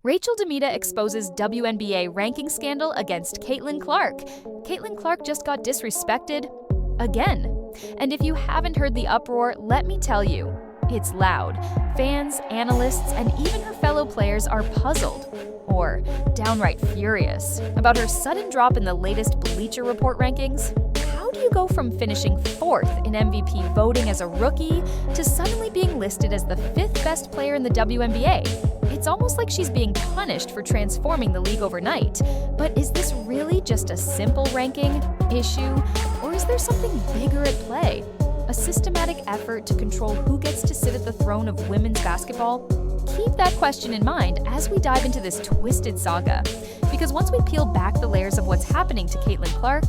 Rachel DeMita exposes WNBA ranking scandal against Caitlin Clark. Caitlin Clark just got disrespected again. And if you haven't heard the uproar, let me tell you, it's loud. Fans, analysts, and even her fellow players are puzzled, or downright furious, about her sudden drop in the latest Bleacher Report rankings. How do you go from finishing 4th in MVP voting as a rookie to suddenly being listed as the 5th best player in the WNBA? It's almost like she's being punished for transforming the league overnight. But is this really just a simple ranking issue, or is there something bigger at play? A systematic effort to control who gets to sit at the throne of women's basketball? Keep that question in mind as we dive into this twisted saga. Because once we peel back the layers of what's happening to Caitlin Clark,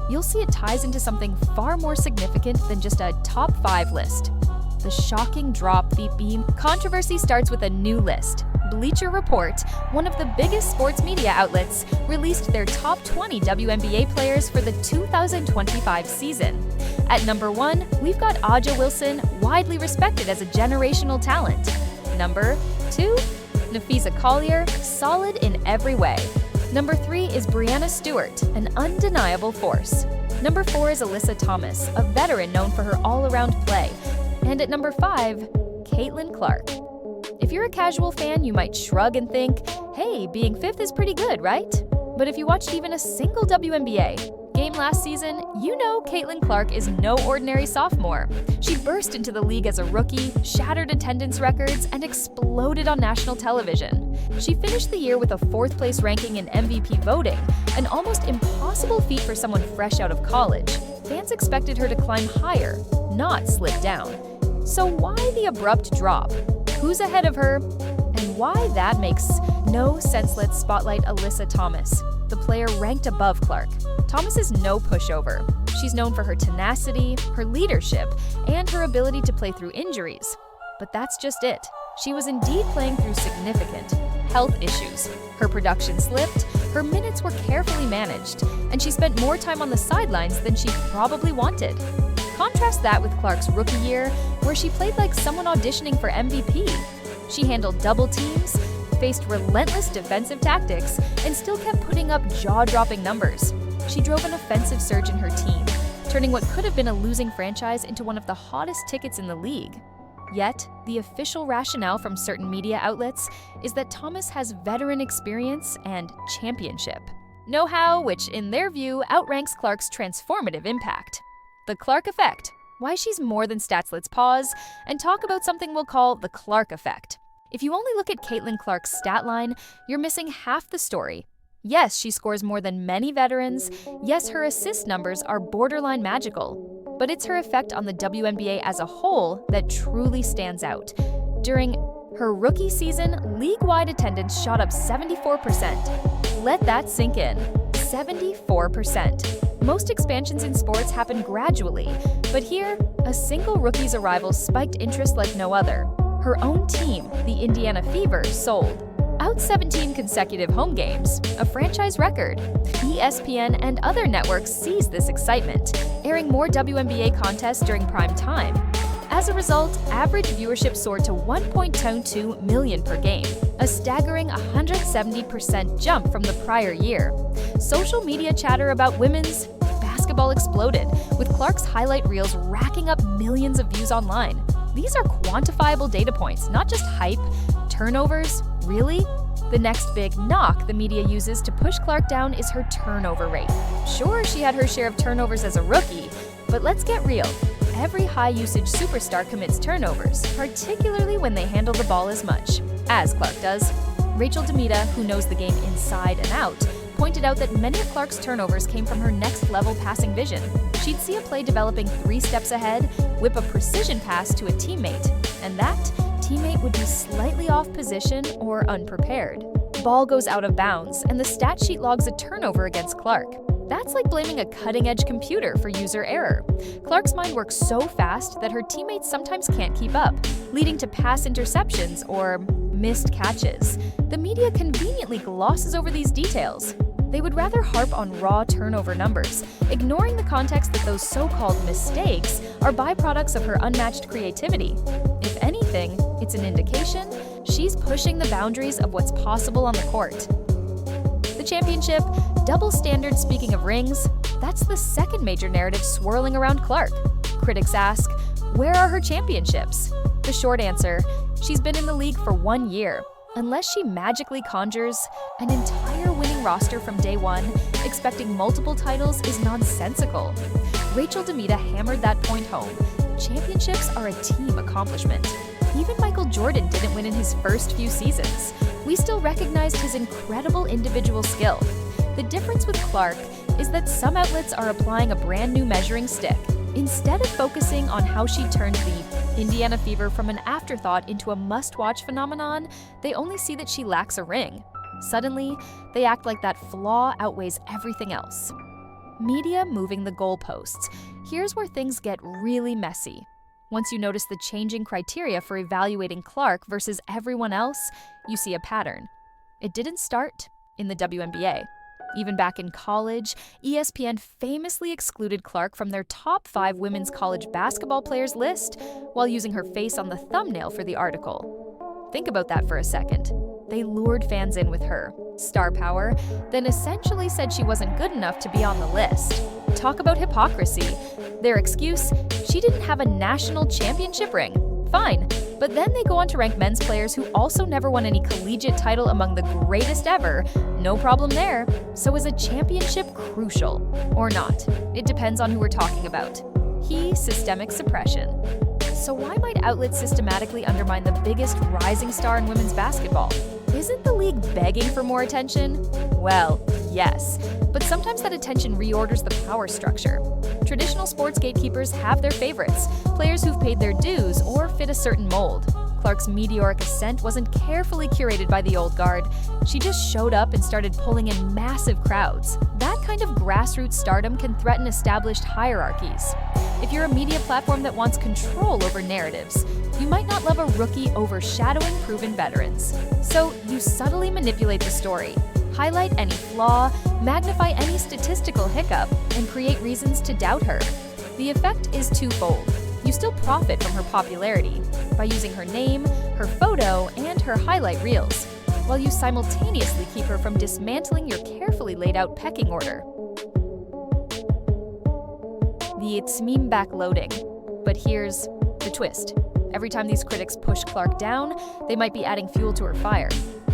you'll see it ties into something far more significant than just a top 5 list. The shocking drop beep beam controversy starts with a new list. Bleacher Report, one of the biggest sports media outlets, released their top 20 WNBA players for the 2025 season. At number 1, we've got Aja Wilson, widely respected as a generational talent. Number 2, Nafisa Collier, solid in every way. Number 3 is Brianna Stewart, an undeniable force. Number 4 is Alyssa Thomas, a veteran known for her all-around play. And at number 5, Caitlin Clark. If you're a casual fan, you might shrug and think, hey, being 5th is pretty good, right? But if you watched even a single WNBA game last season, you know Caitlin Clark is no ordinary sophomore. She burst into the league as a rookie, shattered attendance records, and exploded on national television. She finished the year with a 4th place ranking in MVP voting, an almost impossible feat for someone fresh out of college. Fans expected her to climb higher, not slip down. So why the abrupt drop? Who's ahead of her? And why that makes no sense. Let's spotlight Alyssa Thomas, the player ranked above Clark. Thomas is no pushover. She's known for her tenacity, her leadership, and her ability to play through injuries. But that's just it. She was indeed playing through significant health issues. Her production slipped, her minutes were carefully managed, and she spent more time on the sidelines than she probably wanted. Contrast that with Clark's rookie year, where she played like someone auditioning for MVP. She handled double teams, faced relentless defensive tactics, and still kept putting up jaw-dropping numbers. She drove an offensive surge in her team, turning what could have been a losing franchise into one of the hottest tickets in the league. Yet, the official rationale from certain media outlets is that Thomas has veteran experience and championship know-how, which in their view outranks Clark's transformative impact. The Clark effect. Why she's more than stats. Let's pause and talk about something we'll call the Clark effect. If you only look at Caitlin Clark's stat line, you're missing half the story. Yes, she scores more than many veterans. Yes, her assist numbers are borderline magical. But it's her effect on the WNBA as a whole that truly stands out. During her rookie season, league-wide attendance shot up 74%. Let that sink in. 74%. Most expansions in sports happen gradually, but here, a single rookie's arrival spiked interest like no other. Her own team, the Indiana Fever, sold out 17 consecutive home games, a franchise record. ESPN and other networks seized this excitement, airing more WNBA contests during prime time. As a result, average viewership soared to 1.22 million per game, a staggering 170% jump from the prior year. Social media chatter about women's basketball exploded, with Clark's highlight reels racking up millions of views online. These are quantifiable data points, not just hype. Turnovers? Really? The next big knock the media uses to push Clark down is her turnover rate. Sure, she had her share of turnovers as a rookie, but let's get real. Every high-usage superstar commits turnovers, particularly when they handle the ball as much as Clark does. Rachel DeMita, who knows the game inside and out, pointed out that many of Clark's turnovers came from her next-level passing vision. She'd see a play developing 3 steps ahead, whip a precision pass to a teammate, and that teammate would be slightly off position or unprepared. Ball goes out of bounds, and the stat sheet logs a turnover against Clark. That's like blaming a cutting-edge computer for user error. Clark's mind works so fast that her teammates sometimes can't keep up, leading to pass interceptions or missed catches. The media conveniently glosses over these details. They would rather harp on raw turnover numbers, ignoring the context that those so-called mistakes are byproducts of her unmatched creativity. If anything, it's an indication She's pushing the boundaries of what's possible on the court. The championship, double standard. Speaking of rings, that's the second major narrative swirling around Clark. Critics ask, where are her championships? The short answer, she's been in the league for 1 year. Unless she magically conjures an entire winning roster from day one, expecting multiple titles is nonsensical. Rachel DeMita hammered that point home. Championships are a team accomplishment. Even Michael Jordan didn't win in his first few seasons. We still recognized his incredible individual skill. The difference with Clark is that some outlets are applying a brand new measuring stick. Instead of focusing on how she turned the Indiana Fever from an afterthought into a must-watch phenomenon, they only see that she lacks a ring. Suddenly, they act like that flaw outweighs everything else. Media moving the goalposts. Here's where things get really messy. Once you notice the changing criteria for evaluating Clark versus everyone else, you see a pattern. It didn't start in the WNBA. Even back in college, ESPN famously excluded Clark from their top 5 women's college basketball players list while using her face on the thumbnail for the article. Think about that for a second. They lured fans in with her star power, then essentially said she wasn't good enough to be on the list. Talk about hypocrisy. Their excuse, she didn't have a national championship ring. Fine, but then they go on to rank men's players who also never won any collegiate title among the greatest ever. No problem there. So is a championship crucial? Or not? It depends on who we're talking about. Systemic suppression. So why might outlets systematically undermine the biggest rising star in women's basketball? Isn't the league begging for more attention? Well, yes, but sometimes that attention reorders the power structure. Traditional sports gatekeepers have their favorites, players who've paid their dues or fit a certain mold. Clark's meteoric ascent wasn't carefully curated by the old guard. She just showed up and started pulling in massive crowds. That kind of grassroots stardom can threaten established hierarchies. If you're a media platform that wants control over narratives, you might not love a rookie overshadowing proven veterans. So you subtly manipulate the story, highlight any flaw, magnify any statistical hiccup, and create reasons to doubt her. The effect is twofold. You still profit from her popularity by using her name, her photo, and her highlight reels, while you simultaneously keep her from dismantling your carefully laid out pecking order. It's meme backloading. But here's the twist. Every time these critics push Clark down, they might be adding fuel to her fire.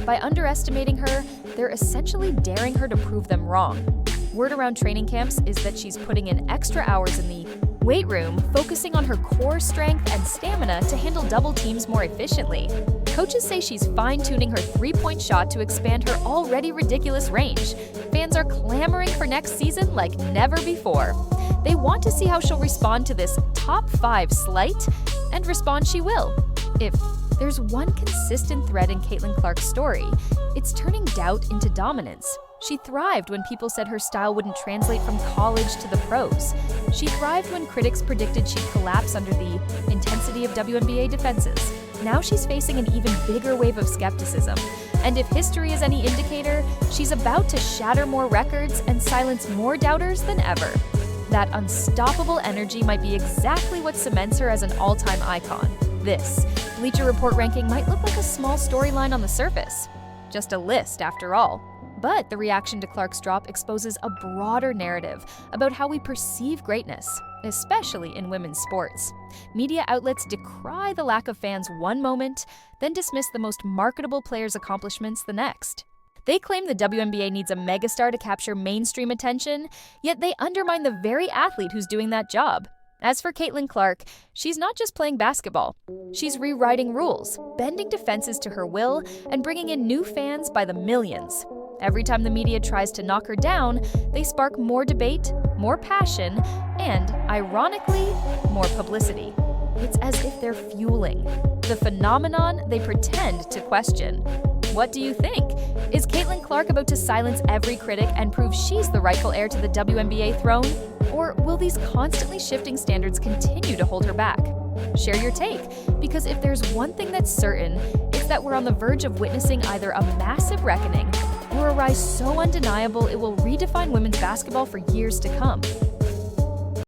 By underestimating her, they're essentially daring her to prove them wrong. Word around training camps is that she's putting in extra hours in the weight room, focusing on her core strength and stamina to handle double teams more efficiently. Coaches say she's fine-tuning her three-point shot to expand her already ridiculous range. Fans are clamoring for next season like never before. They want to see how she'll respond to this top 5 slight, and respond she will. If there's one consistent thread in Caitlin Clark's story, it's turning doubt into dominance. She thrived when people said her style wouldn't translate from college to the pros. She thrived when critics predicted she'd collapse under the intensity of WNBA defenses. Now she's facing an even bigger wave of skepticism. And if history is any indicator, she's about to shatter more records and silence more doubters than ever. That unstoppable energy might be exactly what cements her as an all-time icon. This Bleacher Report ranking might look like a small storyline on the surface. Just a list, after all. But the reaction to Clark's drop exposes a broader narrative about how we perceive greatness, especially in women's sports. Media outlets decry the lack of fans one moment, then dismiss the most marketable players' accomplishments the next. They claim the WNBA needs a megastar to capture mainstream attention, yet they undermine the very athlete who's doing that job. As for Caitlin Clark, she's not just playing basketball. She's rewriting rules, bending defenses to her will, and bringing in new fans by the millions. Every time the media tries to knock her down, they spark more debate, more passion, and, ironically, more publicity. It's as if they're fueling the phenomenon they pretend to question. What do you think? Is Caitlin Clark about to silence every critic and prove she's the rightful heir to the WNBA throne? Or will these constantly shifting standards continue to hold her back? Share your take, because if there's one thing that's certain, it's that we're on the verge of witnessing either a massive reckoning or a rise so undeniable it will redefine women's basketball for years to come.